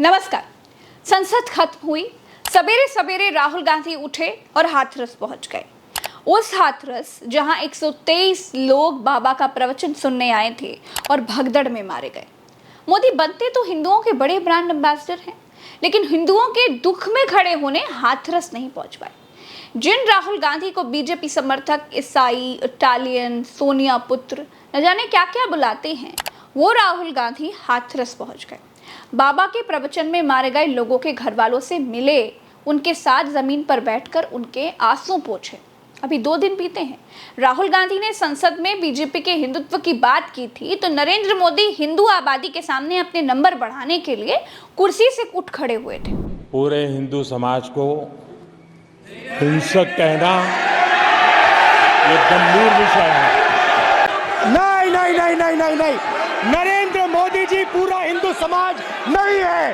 नमस्कार। संसद खत्म हुई, सवेरे सवेरे राहुल गांधी उठे और हाथरस पहुंच गए। उस हाथरस जहां 123 लोग बाबा का प्रवचन सुनने आए थे और भगदड़ में मारे गए। मोदी बनते तो हिंदुओं के बड़े ब्रांड एम्बेसडर हैं, लेकिन हिंदुओं के दुख में खड़े होने हाथरस नहीं पहुंच पाए। जिन राहुल गांधी को बीजेपी समर्थक ईसाई, इटालियन, सोनिया पुत्र न जाने क्या क्या बुलाते हैं, वो राहुल गांधी हाथरस पहुंच गए। बाबा के प्रवचन में मारे गए लोगों के घर वालों से मिले, उनके साथ जमीन पर बैठकर उनके आंसू पोंछे। अभी 2 दिन बीते हैं। राहुल गांधी ने संसद में बीजेपी के हिंदुत्व की बात की थी, तो नरेंद्र मोदी हिंदू आबादी के सामने अपने नंबर बढ़ाने के लिए कुर्सी से उठ खड़े हुए थे। पूरे हिंदू समाज को हिंसक कहना ये गंभीर विषय है। नहीं नहीं नहीं नहीं नहीं नहीं, नरेंद्र मोदी जी पूरा हिंदू समाज नहीं है,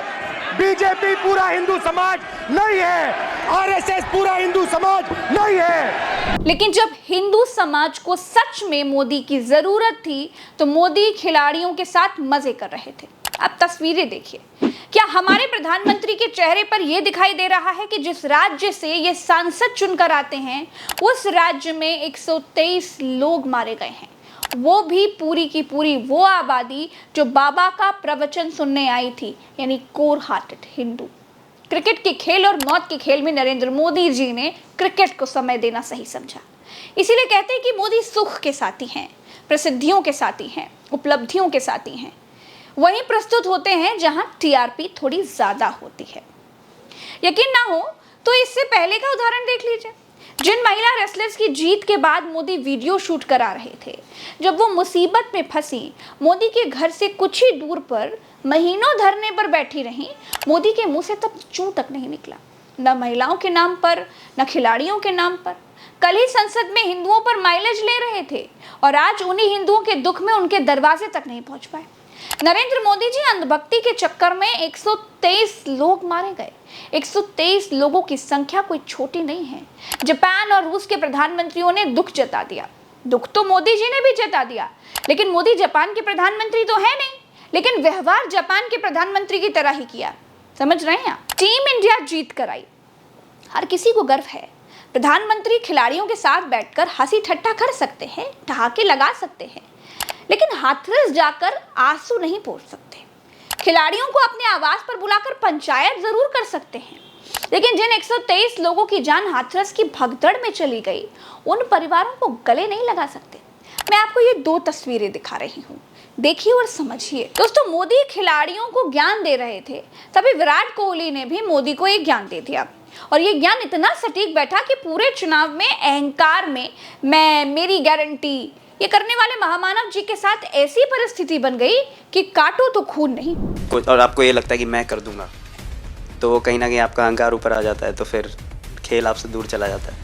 बीजेपी पूरा हिंदू समाज नहीं है, आरएसएस पूरा हिंदू समाज नहीं है। लेकिन जब हिंदू समाज को सच में मोदी की जरूरत थी, तो मोदी खिलाड़ियों के साथ मजे कर रहे थे। अब तस्वीरें देखिए, क्या हमारे प्रधानमंत्री के चेहरे पर यह दिखाई दे रहा है कि जिस राज्य से ये सांसद चुनकर आते हैं, उस राज्य में 123 लोग मारे गए हैं, वो भी पूरी की पूरी वो आबादी जो बाबा का प्रवचन सुनने आई थी, यानी कोर हार्टेड हिंदू। क्रिकेट के खेल और मौत के खेल में नरेंद्र मोदी जी ने क्रिकेट को समय देना सही समझा। इसीलिए कहते हैं कि मोदी सुख के साथी हैं, प्रसिद्धियों के साथी हैं, उपलब्धियों के साथी हैं। वहीं प्रस्तुत होते हैं जहां टीआरपी थोड़ी ज्यादा होती है। यकीन ना हो तो इससे पहले का उदाहरण देख लीजिए। जिन महिला रेसलर्स की जीत के बाद मोदी वीडियो शूट करा रहे थे, जब वो मुसीबत में फंसी, मोदी के घर से कुछ ही दूर पर महीनों धरने पर बैठी रहीं, मोदी के मुंह से तब चूं तक नहीं निकला, न महिलाओं के नाम पर, न खिलाड़ियों के नाम पर। कल ही संसद में हिंदुओं पर माइलेज ले रहे थे और आज उन्हीं हिंदुओं के दुख में उनके दरवाजे तक नहीं पहुंच पाए। नरेंद्र मोदी जी अंधभक्ति के चक्कर में 123 लोग मारे गए। 123 लोगों की संख्या कोई छोटी नहीं है। जापान और रूस के प्रधानमंत्रियों ने दुख जता दिया। दुख तो मोदी जी ने भी जता दिया, लेकिन मोदी जापान के प्रधानमंत्री तो है नहीं, लेकिन व्यवहार जापान के प्रधानमंत्री की तरह ही किया। समझ रहे हैं आप? टीम इंडिया जीत कर आई, हर किसी को गर्व है। प्रधानमंत्री खिलाड़ियों के साथ बैठकर हंसी ठट्ठा कर सकते हैं, ठहाके लगा सकते हैं, लेकिन हाथरस जाकर आंसू नहीं पोंछ सकते। खिलाड़ियों को अपने आवास पर बुलाकर पंचायत जरूर कर सकते हैं, लेकिन जिन 123 लोगों की जान हाथरस की भगदड़ में चली गई, उन परिवारों को गले नहीं लगा सकते। मैं आपको ये 2 तस्वीरें दिखा रही हूँ, देखिए और समझिए। दोस्तों, मोदी खिलाड़ियों को ज्ञान दे रहे थे, तभी विराट कोहली ने भी मोदी को एक ज्ञान दे दिया, और ये ज्ञान इतना सटीक बैठा कि पूरे चुनाव में अहंकार में मैं, मेरी गारंटी ये करने वाले महामानव जी के साथ ऐसी परिस्थिति बन गई कि काटो तो खून नहीं। और आपको ये लगता है कि मैं कर दूंगा, तो वो कहीं ना कहीं आपका अहंकार ऊपर आ जाता है, तो फिर खेल आपसे दूर चला जाता है,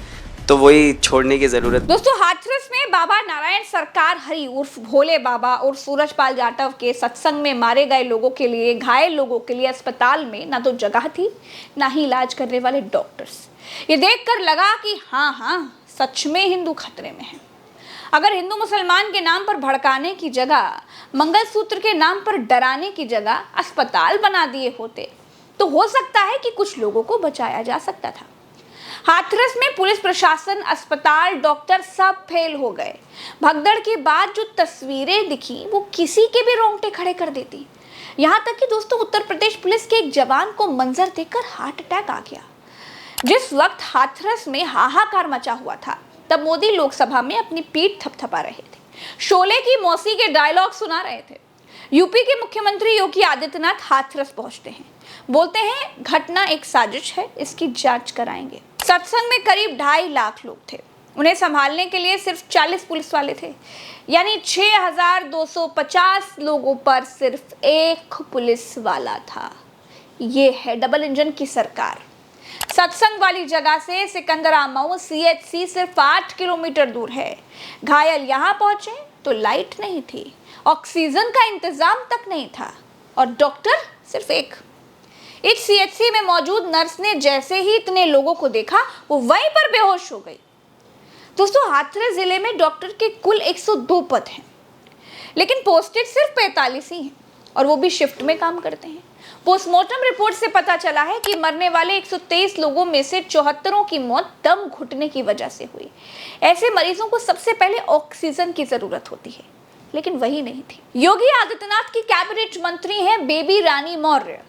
तो वही छोड़ने की जरूरत। दोस्तों, हाथरस में बाबा नारायण सरकार हरि उर्फ भोले बाबा और सूरजपाल जाटव के सत्संग में मारे गए लोगों के लिए, घायल लोगों के लिए अस्पताल में ना तो जगह थी, ना ही इलाज करने वाले डॉक्टर्स। ये देखकर लगा कि हाँ, सच में हिंदू खतरे में है। अगर हिंदू मुसलमान के नाम पर भड़काने की जगह, मंगलसूत्र के नाम पर डराने की जगह अस्पताल बना दिए होते, तो हो सकता है कि कुछ लोगों को बचाया जा सकता था। हाथरस में पुलिस प्रशासन, अस्पताल, डॉक्टर सब फेल हो गए। भगदड़ के बाद जो तस्वीरें दिखी, वो किसी के भी रोंगटे खड़े कर देती। यहाँ तक कि दोस्तों, उत्तर प्रदेश पुलिस के एक जवान को मंजर देखकर हार्ट अटैक आ गया। जिस वक्त हाथरस में हाहाकार मचा हुआ था, तब मोदी लोकसभा में अपनी पीठ थपथपा रहे थे, शोले की मौसी के डायलॉग सुना रहे थे। यूपी के मुख्यमंत्री योगी आदित्यनाथ हाथरस पहुंचते हैं, बोलते हैं घटना एक साजिश है, इसकी जांच कराएंगे। सत्संग में करीब 2.5 लाख लोग थे, उन्हें संभालने के लिए सिर्फ 40 पुलिस वाले थे, यानी 6250 लोगों पर सिर्फ 1 पुलिस वाला था। ये है डबल इंजन की सरकार। सत्संग वाली जगह से सिकंदरा मऊ सीएचसी सिर्फ 8 किलोमीटर दूर है। घायल यहाँ पहुंचे तो लाइट नहीं थी, ऑक्सीजन का इंतजाम तक नहीं था, और डॉक्टर सिर्फ 1। इस सीएचसी में मौजूद नर्स ने जैसे ही इतने लोगों को देखा, वो वहीं पर बेहोश हो गई। दोस्तों, हाथरस जिले में डॉक्टर के कुल 102 पद हैं, लेकिन पोस्टेड सिर्फ 45 ही हैं, और वो भी शिफ्ट में काम करते हैं। पोस्टमार्टम रिपोर्ट से पता चला है कि मरने वाले 123 लोगों में से 74 की मौत दम घुटने की वजह से हुई। ऐसे मरीजों को सबसे पहले ऑक्सीजन की जरूरत होती है, लेकिन वही नहीं थी। योगी आदित्यनाथ की कैबिनेट मंत्री हैं बेबी रानी मौर्य।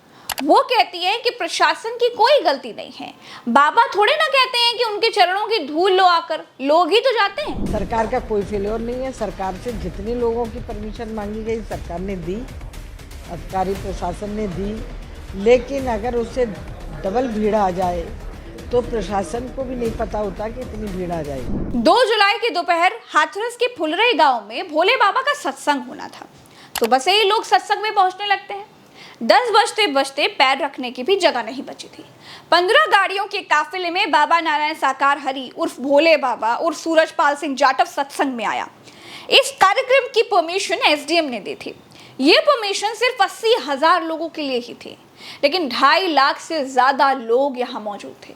वो कहती है कि प्रशासन की कोई गलती नहीं है। बाबा थोड़े ना कहते हैं कि उनके चरणों की धूल लो आकर, लोग ही तो जाते हैं। सरकार का कोई फेल्योर नहीं है। सरकार से जितने लोगों की परमिशन मांगी गई सरकार ने दी, अधिकारी प्रशासन ने दी, लेकिन अगर उससे डबल भीड़ आ जाए तो प्रशासन को भी नहीं पता होता कि इतनी भीड़ आ जाएगी। 2 जुलाई की दोपहर हाथरस के फुलरई गांव में भोले बाबा का सत्संग होना था, तो बस यही लोग सत्संग में पहुंचने लगते हैं। 10 बजते बजते पैर रखने की भी जगह नहीं बची थी। 15 गाड़ियों के काफिले में बाबा नारायण साकार हरि उर्फ भोले बाबा उर्फ सूरजपाल सिंह जाटव सत्संग में आया। इस कार्यक्रम की परमिशन एसडीएम ने दी थी। ये परमिशन सिर्फ 80,000 लोगों के लिए ही थी, लेकिन 2.5 लाख से ज्यादा लोग यहाँ मौजूद थे।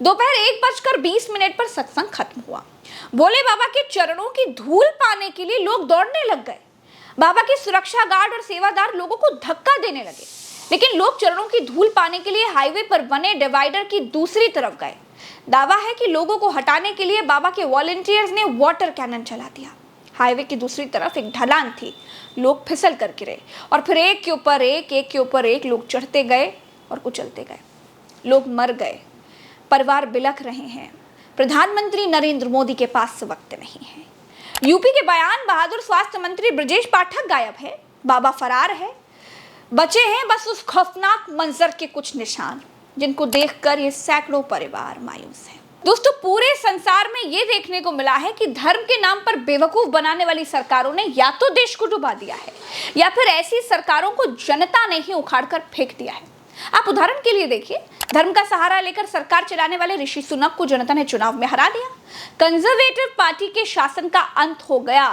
दोपहर 1:20 पर सत्संग खत्म हुआ। भोले बाबा के चरणों की धूल पाने के लिए लोग दौड़ने लग गए। बाबा के सुरक्षा गार्ड और सेवादार लोगों को धक्का देने लगे, लेकिन लोग चरणों की धूल पाने के लिए हाईवे पर बने डिवाइडर की दूसरी तरफ गए। दावा है कि लोगों को हटाने के लिए बाबा के वॉलंटियर्स ने वाटर कैनन चला दिया। हाईवे की दूसरी तरफ एक ढलान थी, लोग फिसल कर गिरे और फिर एक के ऊपर एक लोग चढ़ते गए और कुचलते गए। लोग मर गए, परिवार बिलख रहे हैं। प्रधानमंत्री नरेंद्र मोदी के पास वक्त नहीं है। यूपी के बयान बहादुर स्वास्थ्य मंत्री ब्रजेश पाठक गायब है, बाबा फरार है। बचे हैं बस उस खौफनाक मंजर के कुछ निशान, जिनको देखकर ये सैकड़ों परिवार मायूस हैं। दोस्तों, पूरे संसार में ये देखने को मिला है कि धर्म के नाम पर बेवकूफ बनाने वाली सरकारों ने या तो देश को डुबा दिया है या फिर ऐसी सरकारों को जनता ने ही उखाड़कर फेंक दिया है। आप उदाहरण के लिए देखिए, धर्म का सहारा लेकर सरकार चलाने वाले ऋषि सुनक को जनता ने चुनाव में हरा दिया। कंजर्वेटिव पार्टी के शासन का अंत हो गया।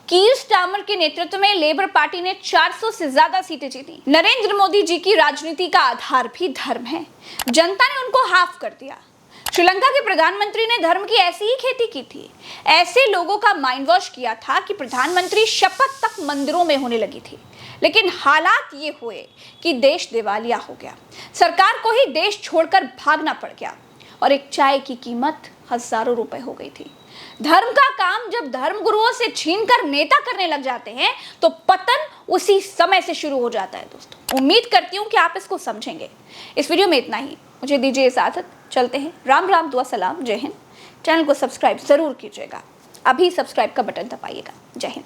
कीर स्टार्मर के नेतृत्व में लेबर पार्टी ने 400 से ज्यादा सीटें जीती। नरेंद्र मोदी जी की राजनीति का आधार भी धर्म है। जनता ने उनको हाफ कर दिया। श्रीलंका के प्रधानमंत्री ने धर्म की ऐसी ही खेती की थी। ऐसे लोगों का माइंड वॉश किया था कि प्रधानमंत्री शपथ तक मंदिरों में होने लगी थी। लेकिन हालात ये हुए कि देश दिवालिया हो गया। सरकार को ही देश छोड़कर भागना पड़ गया और एक चाय की कीमत हजारों रुपए हो गई थी। धर्म का काम जब धर्म गुरुओं से छीनकर नेता करने लग जाते हैं तो पतन उसी समय से शुरू हो जाता है। दोस्तों, उम्मीद करती हूँ कि आप इसको समझेंगे। इस वीडियो में इतना ही। मुझे दीजिए इजाजत, चलते हैं। राम राम, दुआ सलाम, जय हिंद। चैनल को सब्सक्राइब जरूर कीजिएगा। अभी सब्सक्राइब का बटन दबाइएगा। जय हिंद।